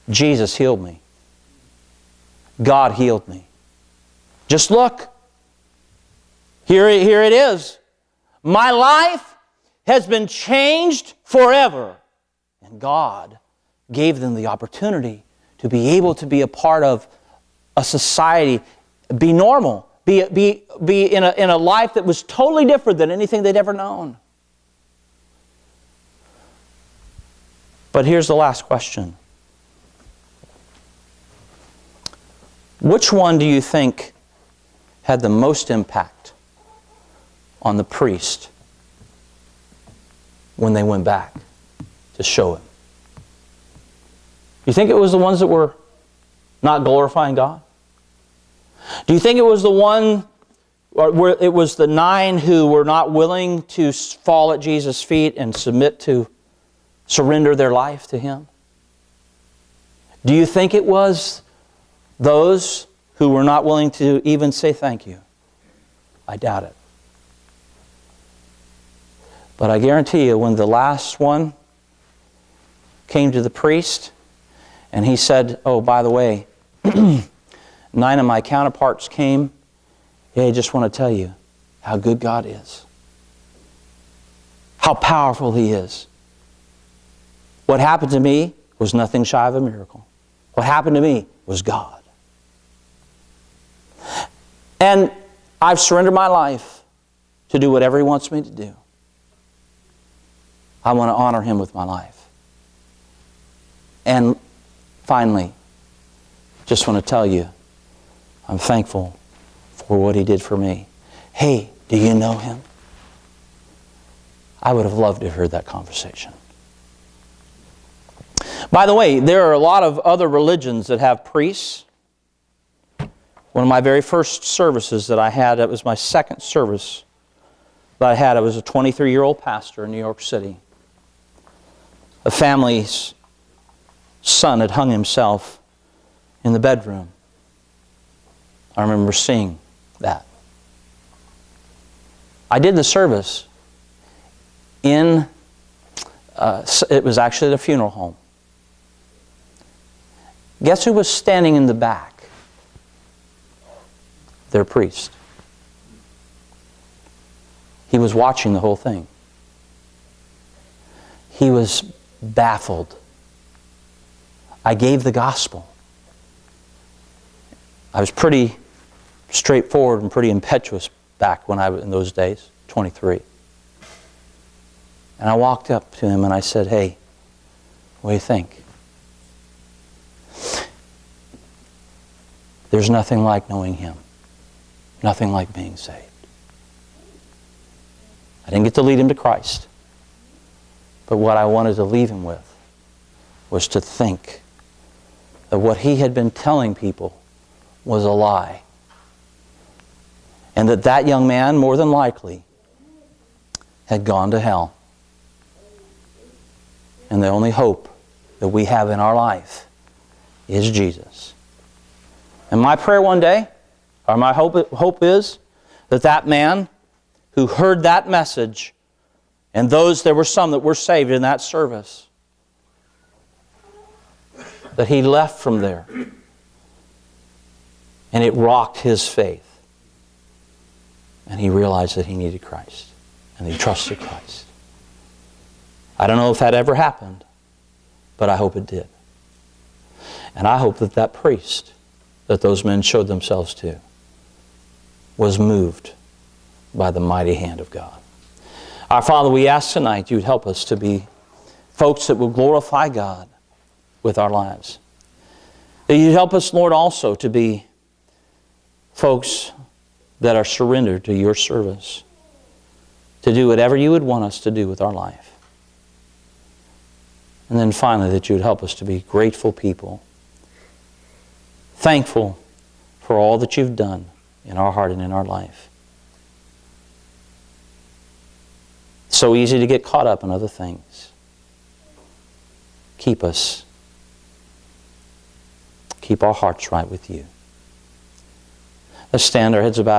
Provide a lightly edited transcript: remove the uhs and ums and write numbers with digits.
Jesus healed me. God healed me. Just look. Here it is. My life has been changed forever. And God gave them the opportunity to be able to be a part of a society, be normal, be in a life that was totally different than anything they'd ever known. But here's the last question. Which one do you think had the most impact on the priest when they went back to show him? Do you think it was the ones that were not glorifying God? Do you think it was the one, or where it was the 9 who were not willing to fall at Jesus' feet and surrender their life to Him? Do you think it was those who were not willing to even say thank you? I doubt it. But I guarantee you, when the last one came to the priest and he said, oh, by the way, 9 of my counterparts came. Hey, I just want to tell you how good God is. How powerful He is. What happened to me was nothing shy of a miracle. What happened to me was God. And I've surrendered my life to do whatever He wants me to do. I want to honor Him with my life. And finally, just want to tell you, I'm thankful for what He did for me. Hey, do you know Him? I would have loved to have heard that conversation. By the way, there are a lot of other religions that have priests. One of my very first services that I had, it was my second service that I had. I was a 23-year-old pastor in New York City. A family's son had hung himself in the bedroom. I remember seeing that. I did the service it was actually at a funeral home. Guess who was standing in the back? Their priest. He was watching the whole thing. He was baffled. I gave the gospel. I was pretty straightforward and pretty impetuous back when I was in those days, 23. And I walked up to him and I said, hey, what do you think? There's nothing like knowing Him. Nothing like being saved. I didn't get to lead him to Christ. But what I wanted to leave him with was to think that what he had been telling people was a lie. And that young man, more than likely, had gone to hell. And the only hope that we have in our life is Jesus. And my prayer one day, or my hope is, that man who heard that message, and there were some that were saved in that service, that he left from there. And it rocked his faith. And he realized that he needed Christ. And he trusted Christ. I don't know if that ever happened, but I hope it did. And I hope that priest that those men showed themselves to was moved by the mighty hand of God. Our Father, we ask tonight you'd help us to be folks that will glorify God with our lives. That you'd help us, Lord, also to be folks that are surrendered to your service, to do whatever you would want us to do with our life. And then finally, that you would help us to be grateful people, thankful for all that you've done in our heart and in our life. It's so easy to get caught up in other things. Keep us. Keep our hearts right with you. Let's stand, our heads about.